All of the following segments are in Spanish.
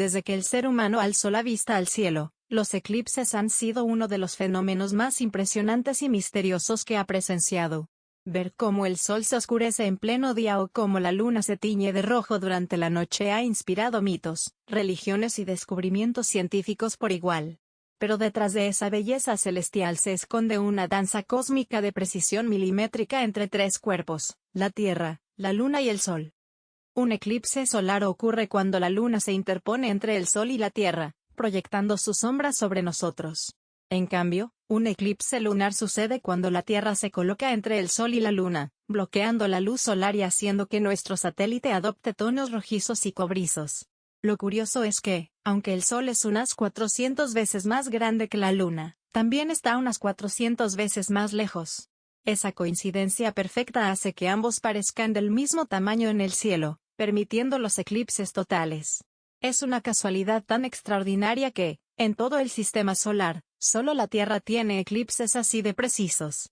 Desde que el ser humano alzó la vista al cielo, los eclipses han sido uno de los fenómenos más impresionantes y misteriosos que ha presenciado. Ver cómo el sol se oscurece en pleno día o cómo la luna se tiñe de rojo durante la noche ha inspirado mitos, religiones y descubrimientos científicos por igual. Pero detrás de esa belleza celestial se esconde una danza cósmica de precisión milimétrica entre tres cuerpos: la Tierra, la Luna y el Sol. Un eclipse solar ocurre cuando la Luna se interpone entre el Sol y la Tierra, proyectando su sombra sobre nosotros. En cambio, un eclipse lunar sucede cuando la Tierra se coloca entre el Sol y la Luna, bloqueando la luz solar y haciendo que nuestro satélite adopte tonos rojizos y cobrizos. Lo curioso es que, aunque el Sol es unas 400 veces más grande que la Luna, también está unas 400 veces más lejos. Esa coincidencia perfecta hace que ambos parezcan del mismo tamaño en el cielo, permitiendo los eclipses totales. Es una casualidad tan extraordinaria que, en todo el sistema solar, solo la Tierra tiene eclipses así de precisos.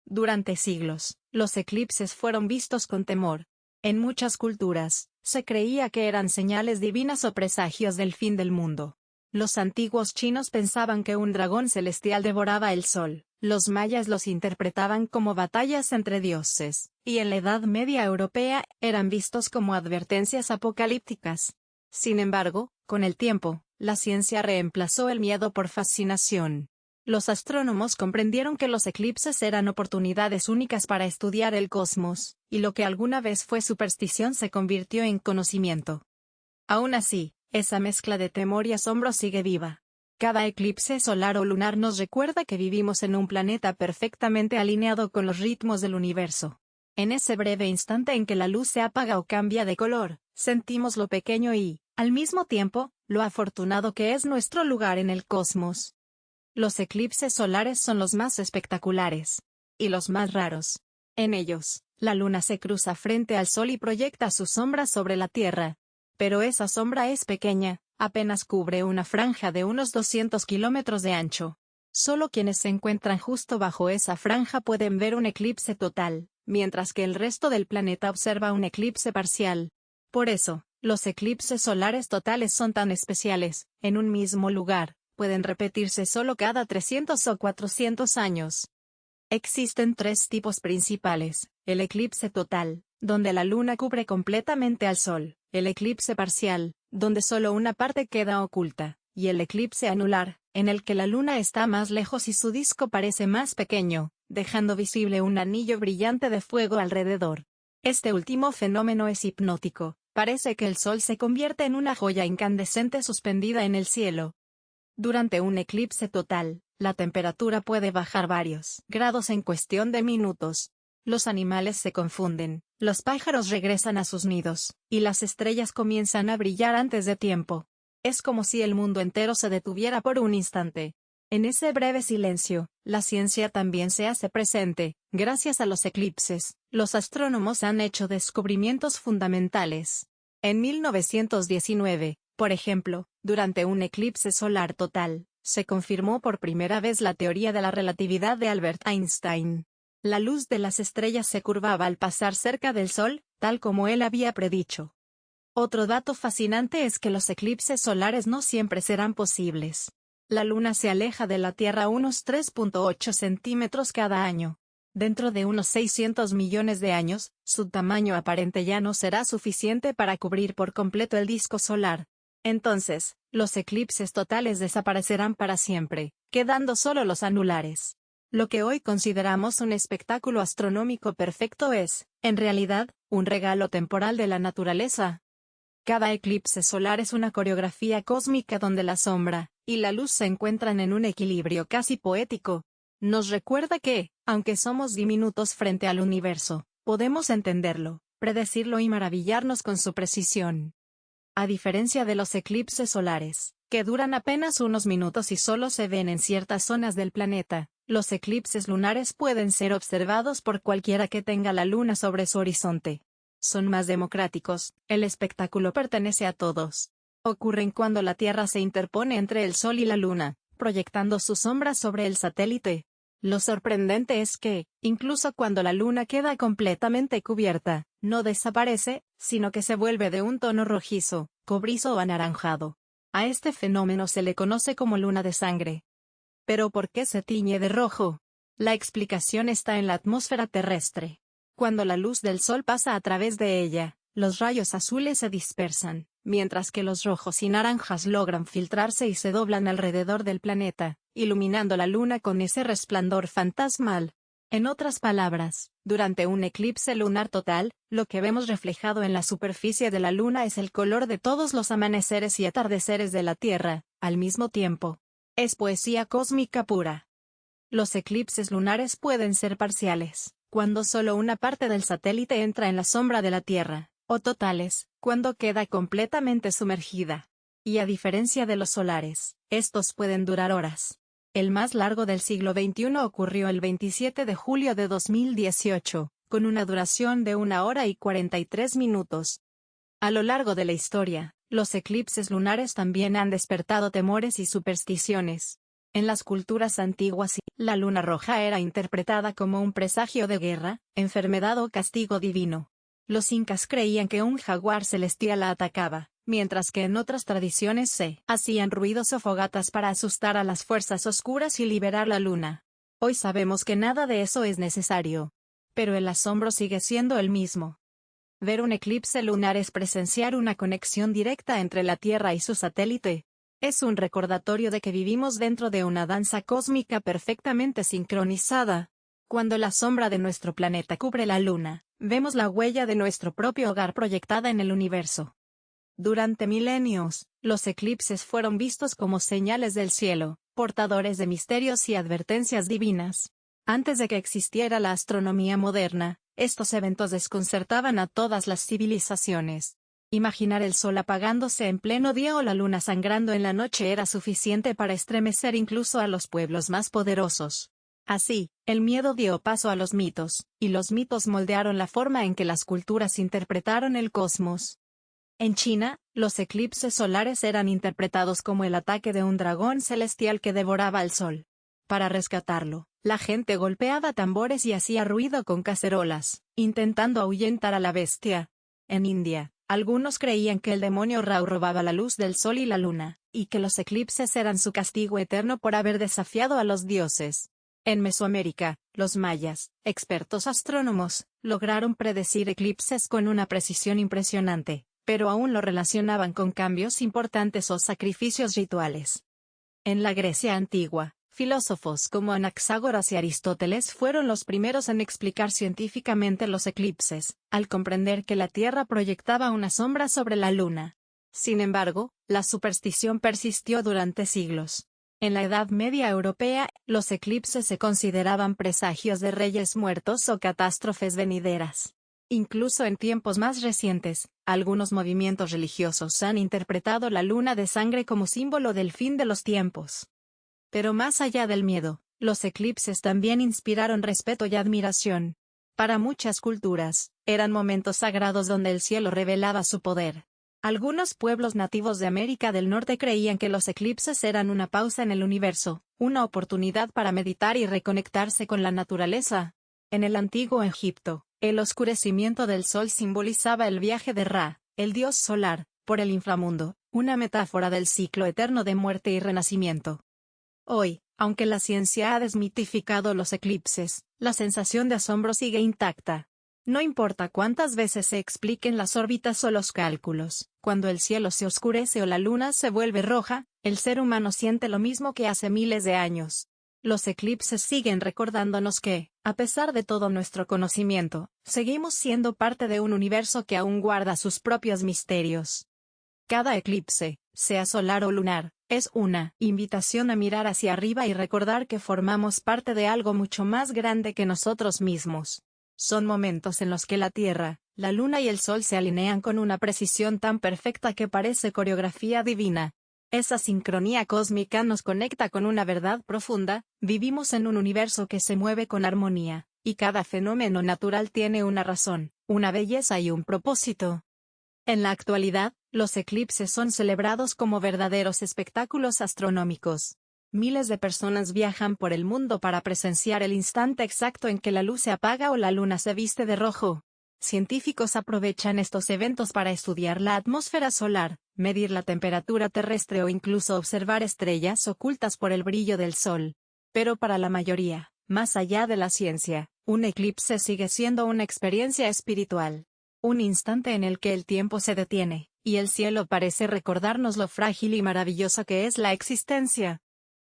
Durante siglos, los eclipses fueron vistos con temor. En muchas culturas, se creía que eran señales divinas o presagios del fin del mundo. Los antiguos chinos pensaban que un dragón celestial devoraba el sol, los mayas los interpretaban como batallas entre dioses, y en la Edad Media europea, eran vistos como advertencias apocalípticas. Sin embargo, con el tiempo, la ciencia reemplazó el miedo por fascinación. Los astrónomos comprendieron que los eclipses eran oportunidades únicas para estudiar el cosmos, y lo que alguna vez fue superstición se convirtió en conocimiento. Aún así, esa mezcla de temor y asombro sigue viva. Cada eclipse solar o lunar nos recuerda que vivimos en un planeta perfectamente alineado con los ritmos del universo. En ese breve instante en que la luz se apaga o cambia de color, sentimos lo pequeño y, al mismo tiempo, lo afortunado que es nuestro lugar en el cosmos. Los eclipses solares son los más espectaculares. Y los más raros. En ellos, la luna se cruza frente al sol y proyecta su sombra sobre la Tierra. Pero esa sombra es pequeña, apenas cubre una franja de unos 200 kilómetros de ancho. Solo quienes se encuentran justo bajo esa franja pueden ver un eclipse total, mientras que el resto del planeta observa un eclipse parcial. Por eso, los eclipses solares totales son tan especiales. En un mismo lugar, pueden repetirse solo cada 300 o 400 años. Existen tres tipos principales: el eclipse total, donde la luna cubre completamente al sol; el eclipse parcial, donde solo una parte queda oculta; y el eclipse anular, en el que la luna está más lejos y su disco parece más pequeño, dejando visible un anillo brillante de fuego alrededor. Este último fenómeno es hipnótico. Parece que el sol se convierte en una joya incandescente suspendida en el cielo. Durante un eclipse total, la temperatura puede bajar varios grados en cuestión de minutos. Los animales se confunden, los pájaros regresan a sus nidos, y las estrellas comienzan a brillar antes de tiempo. Es como si el mundo entero se detuviera por un instante. En ese breve silencio, la ciencia también se hace presente. Gracias a los eclipses, los astrónomos han hecho descubrimientos fundamentales. En 1919, por ejemplo, durante un eclipse solar total, se confirmó por primera vez la teoría de la relatividad de Albert Einstein. La luz de las estrellas se curvaba al pasar cerca del Sol, tal como él había predicho. Otro dato fascinante es que los eclipses solares no siempre serán posibles. La Luna se aleja de la Tierra unos 3.8 centímetros cada año. Dentro de unos 600 millones de años, su tamaño aparente ya no será suficiente para cubrir por completo el disco solar. Entonces, los eclipses totales desaparecerán para siempre, quedando solo los anulares. Lo que hoy consideramos un espectáculo astronómico perfecto es, en realidad, un regalo temporal de la naturaleza. Cada eclipse solar es una coreografía cósmica donde la sombra y la luz se encuentran en un equilibrio casi poético. Nos recuerda que, aunque somos diminutos frente al universo, podemos entenderlo, predecirlo y maravillarnos con su precisión. A diferencia de los eclipses solares, que duran apenas unos minutos y solo se ven en ciertas zonas del planeta, los eclipses lunares pueden ser observados por cualquiera que tenga la luna sobre su horizonte. Son más democráticos, el espectáculo pertenece a todos. Ocurren cuando la Tierra se interpone entre el Sol y la Luna, proyectando su sombra sobre el satélite. Lo sorprendente es que, incluso cuando la Luna queda completamente cubierta, no desaparece, sino que se vuelve de un tono rojizo, cobrizo o anaranjado. A este fenómeno se le conoce como luna de sangre. ¿Pero por qué se tiñe de rojo? La explicación está en la atmósfera terrestre. Cuando la luz del sol pasa a través de ella, los rayos azules se dispersan, mientras que los rojos y naranjas logran filtrarse y se doblan alrededor del planeta, iluminando la luna con ese resplandor fantasmal. En otras palabras, durante un eclipse lunar total, lo que vemos reflejado en la superficie de la luna es el color de todos los amaneceres y atardeceres de la Tierra, al mismo tiempo. Es poesía cósmica pura. Los eclipses lunares pueden ser parciales, cuando solo una parte del satélite entra en la sombra de la Tierra, o totales, cuando queda completamente sumergida. Y a diferencia de los solares, estos pueden durar horas. El más largo del siglo XXI ocurrió el 27 de julio de 2018, con una duración de 1 hora y 43 minutos. A lo largo de la historia, los eclipses lunares también han despertado temores y supersticiones. En las culturas antiguas, la luna roja era interpretada como un presagio de guerra, enfermedad o castigo divino. Los incas creían que un jaguar celestial la atacaba, mientras que en otras tradiciones se hacían ruidos o fogatas para asustar a las fuerzas oscuras y liberar la luna. Hoy sabemos que nada de eso es necesario. Pero el asombro sigue siendo el mismo. Ver un eclipse lunar es presenciar una conexión directa entre la Tierra y su satélite. Es un recordatorio de que vivimos dentro de una danza cósmica perfectamente sincronizada. Cuando la sombra de nuestro planeta cubre la luna, vemos la huella de nuestro propio hogar proyectada en el universo. Durante milenios, los eclipses fueron vistos como señales del cielo, portadores de misterios y advertencias divinas. Antes de que existiera la astronomía moderna, estos eventos desconcertaban a todas las civilizaciones. Imaginar el sol apagándose en pleno día o la luna sangrando en la noche era suficiente para estremecer incluso a los pueblos más poderosos. Así, el miedo dio paso a los mitos, y los mitos moldearon la forma en que las culturas interpretaron el cosmos. En China, los eclipses solares eran interpretados como el ataque de un dragón celestial que devoraba al sol. Para rescatarlo, la gente golpeaba tambores y hacía ruido con cacerolas, intentando ahuyentar a la bestia. En India, algunos creían que el demonio Rao robaba la luz del sol y la luna, y que los eclipses eran su castigo eterno por haber desafiado a los dioses. En Mesoamérica, los mayas, expertos astrónomos, lograron predecir eclipses con una precisión impresionante, pero aún lo relacionaban con cambios importantes o sacrificios rituales. En la Grecia antigua, filósofos como Anaxágoras y Aristóteles fueron los primeros en explicar científicamente los eclipses, al comprender que la Tierra proyectaba una sombra sobre la Luna. Sin embargo, la superstición persistió durante siglos. En la Edad Media europea, los eclipses se consideraban presagios de reyes muertos o catástrofes venideras. Incluso en tiempos más recientes, algunos movimientos religiosos han interpretado la luna de sangre como símbolo del fin de los tiempos. Pero más allá del miedo, los eclipses también inspiraron respeto y admiración. Para muchas culturas, eran momentos sagrados donde el cielo revelaba su poder. Algunos pueblos nativos de América del Norte creían que los eclipses eran una pausa en el universo, una oportunidad para meditar y reconectarse con la naturaleza. En el antiguo Egipto, el oscurecimiento del sol simbolizaba el viaje de Ra, el dios solar, por el inframundo, una metáfora del ciclo eterno de muerte y renacimiento. Hoy, aunque la ciencia ha desmitificado los eclipses, la sensación de asombro sigue intacta. No importa cuántas veces se expliquen las órbitas o los cálculos, cuando el cielo se oscurece o la luna se vuelve roja, el ser humano siente lo mismo que hace miles de años. Los eclipses siguen recordándonos que, a pesar de todo nuestro conocimiento, seguimos siendo parte de un universo que aún guarda sus propios misterios. Cada eclipse, sea solar o lunar, es una invitación a mirar hacia arriba y recordar que formamos parte de algo mucho más grande que nosotros mismos. Son momentos en los que la Tierra, la Luna y el Sol se alinean con una precisión tan perfecta que parece coreografía divina. Esa sincronía cósmica nos conecta con una verdad profunda: vivimos en un universo que se mueve con armonía, y cada fenómeno natural tiene una razón, una belleza y un propósito. En la actualidad, los eclipses son celebrados como verdaderos espectáculos astronómicos. Miles de personas viajan por el mundo para presenciar el instante exacto en que la luz se apaga o la luna se viste de rojo. científicos aprovechan estos eventos para estudiar la atmósfera solar, medir la temperatura terrestre o incluso observar estrellas ocultas por el brillo del sol. Pero para la mayoría, más allá de la ciencia, un eclipse sigue siendo una experiencia espiritual. Un instante en el que el tiempo se detiene, y el cielo parece recordarnos lo frágil y maravilloso que es la existencia.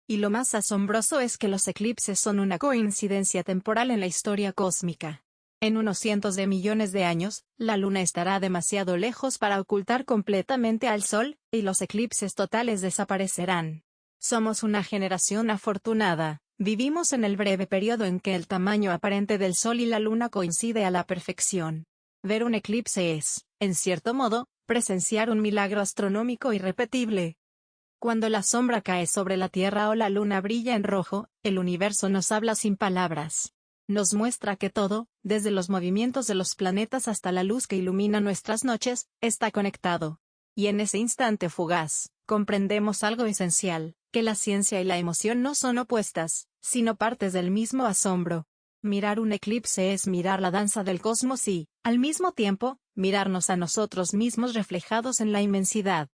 Y lo más asombroso es que los eclipses son una coincidencia temporal en la historia cósmica. En unos cientos de millones de años, la Luna estará demasiado lejos para ocultar completamente al Sol, y los eclipses totales desaparecerán. Somos una generación afortunada, vivimos en el breve periodo en que el tamaño aparente del Sol y la Luna coincide a la perfección. Ver un eclipse es, en cierto modo, presenciar un milagro astronómico irrepetible. Cuando la sombra cae sobre la Tierra o la Luna brilla en rojo, el universo nos habla sin palabras. Nos muestra que todo, desde los movimientos de los planetas hasta la luz que ilumina nuestras noches, está conectado. Y en ese instante fugaz, comprendemos algo esencial, que la ciencia y la emoción no son opuestas, sino partes del mismo asombro. Mirar un eclipse es mirar la danza del cosmos y, al mismo tiempo, mirarnos a nosotros mismos reflejados en la inmensidad.